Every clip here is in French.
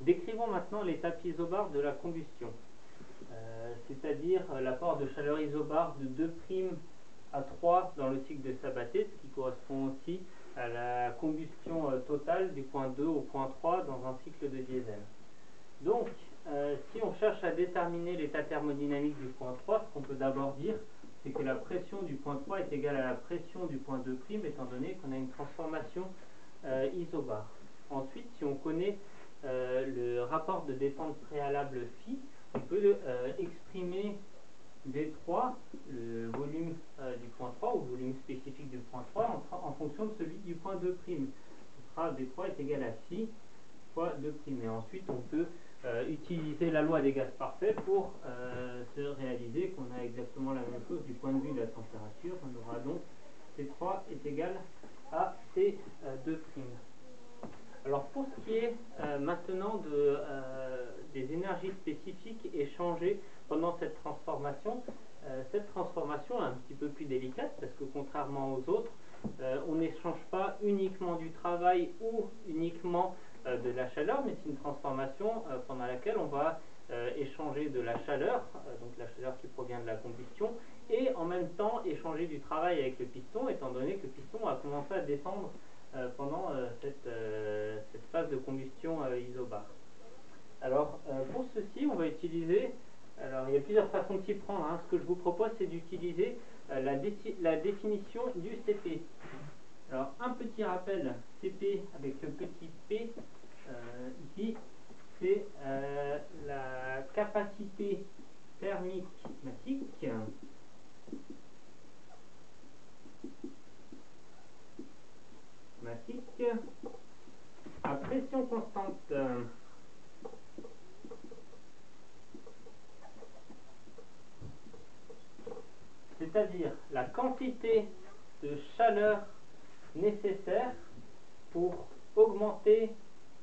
Décrivons maintenant l'étape isobare de la combustion, c'est-à-dire l'apport de chaleur isobare de 2' à 3 dans le cycle de Sabatier, ce qui correspond aussi à la combustion totale du point 2 au point 3 dans un cycle de diesel. Donc, si on cherche à déterminer l'état thermodynamique du point 3, ce qu'on peut d'abord dire, c'est que la pression du point 3 est égale à la pression du point 2', étant donné qu'on a une transformation isobare. Ensuite, si on connaît le rapport de détente préalable phi, on peut exprimer V3, le volume du point 3, ou volume spécifique du point 3, en fonction de celui du point 2'. Ce sera V3 est égal à phi fois 2'. Et ensuite, on peut utiliser la loi des gaz parfaits pour se réaliser qu'on a exactement la même chose du point de vue de la température. On aura donc T3 est égal à T2'. Alors pour ce qui est maintenant des énergies spécifiques échangées pendant cette transformation est un petit peu plus délicate parce que contrairement aux autres, on n'échange pas uniquement du travail ou uniquement de la chaleur, mais c'est une transformation pendant laquelle on va échanger de la chaleur, donc la chaleur qui provient de la combustion, et en même temps échanger du travail avec le piston, étant donné que le piston a commencé à descendre pendant cette phase de combustion isobare. Alors pour ceci, on va utiliser, alors il y a plusieurs façons de s'y prendre, hein. Ce que je vous propose, c'est d'utiliser la définition du CP. Alors un petit rappel, CP avec le petit p ici, c'est la capacité thermique massique à pression constante. C'est-à-dire la quantité de chaleur nécessaire pour augmenter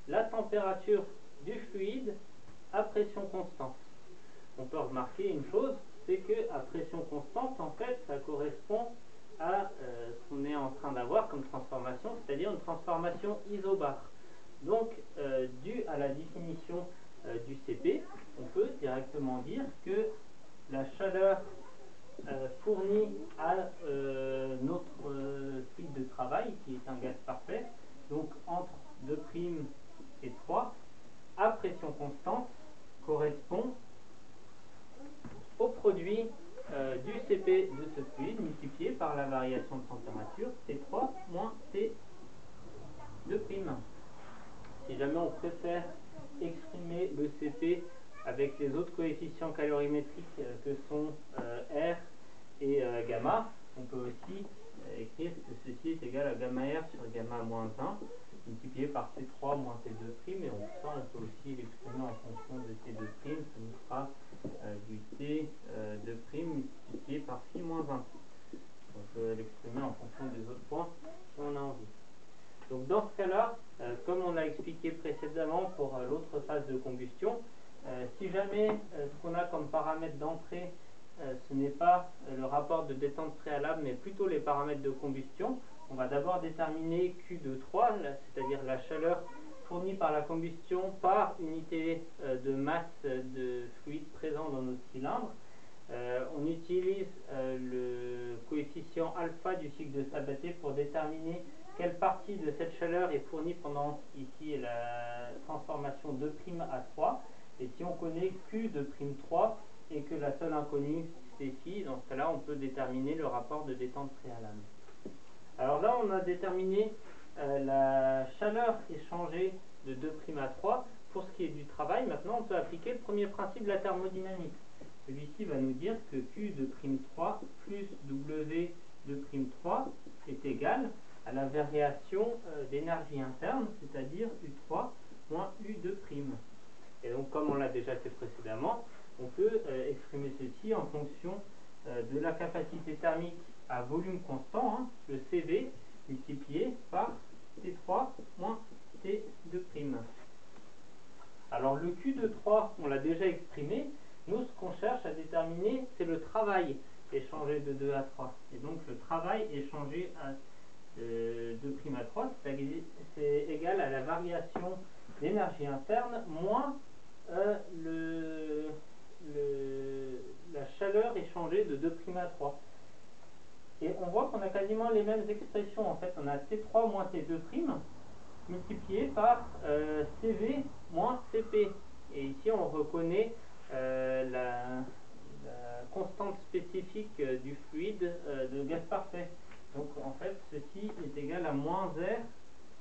la température du fluide à pression constante. On peut remarquer une chose, c'est que à pression constante, en fait, ça correspond à ce qu'on est en train d'avoir comme transformation, c'est-à-dire une transformation isobare. Donc, dû à la définition du CP, on peut directement dire que la chaleur fournie à notre fluide de travail, qui est un gaz parfait, donc entre 2' et 3, à pression constante, correspond au produit du CP de ce fluide multiplié par la variation de température T3 moins T2'. Si jamais on préfère exprimer le CP avec les autres coefficients calorimétriques que sont R et gamma, on peut aussi écrire que ceci est égal à gamma R sur gamma moins 1 multiplié par T3 moins T2', et ça on peut aussi l'exprimer en fonction de T2', ça nous fera du T2' multiplié par phi moins 1. On peut l'exprimer en fonction des autres points si on a envie. Donc dans ce cas-là, comme on l'a expliqué précédemment pour l'autre phase de combustion, si jamais ce qu'on a comme paramètre d'entrée, ce n'est pas le rapport de détente préalable, mais plutôt les paramètres de combustion, on va d'abord déterminer Q de 3, c'est-à-dire la chaleur fournie par la combustion par unité de masse de fluide présent dans notre cylindre. On utilise le coefficient alpha du cycle de Sabatier pour déterminer quelle partie de cette chaleur est fournie pendant ici la transformation de' à 3. Et si on connaît Q de '3 et que la seule inconnue c'est phi, dans ce cas-là on peut déterminer le rapport de détente préalable. Alors là on a déterminé la chaleur échangée de 2' à 3. Pour ce qui est du travail, maintenant on peut appliquer le premier principe de la thermodynamique. Celui-ci va nous dire que Q de '3 plus W de '3 est égal à la variation d'énergie interne, c'est-à-dire U3 moins U2'. Et donc, comme on l'a déjà fait précédemment, on peut exprimer ceci en fonction de la capacité thermique à volume constant, hein, le CV, multiplié par T3 moins T2'. Alors, le Q de 3, on l'a déjà exprimé. Nous, ce qu'on cherche à déterminer, c'est le travail échangé de 2 à 3. Et donc, le travail échangé à 2' à 3, c'est égal à la variation l'énergie interne moins la chaleur échangée de 2'A3. Et on voit qu'on a quasiment les mêmes expressions. En fait, on a T3 moins T2' multiplié par CV moins CP. Et ici, on reconnaît la constante spécifique du fluide de gaz parfait. Donc, en fait, ceci est égal à moins R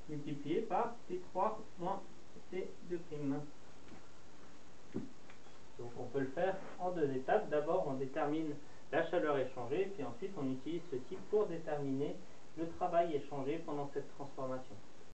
multiplié par T3 moins T2'. Donc, on peut le faire en deux étapes. D'abord, on détermine la chaleur échangée, puis ensuite, on utilise ceci pour déterminer le travail échangé pendant cette transformation.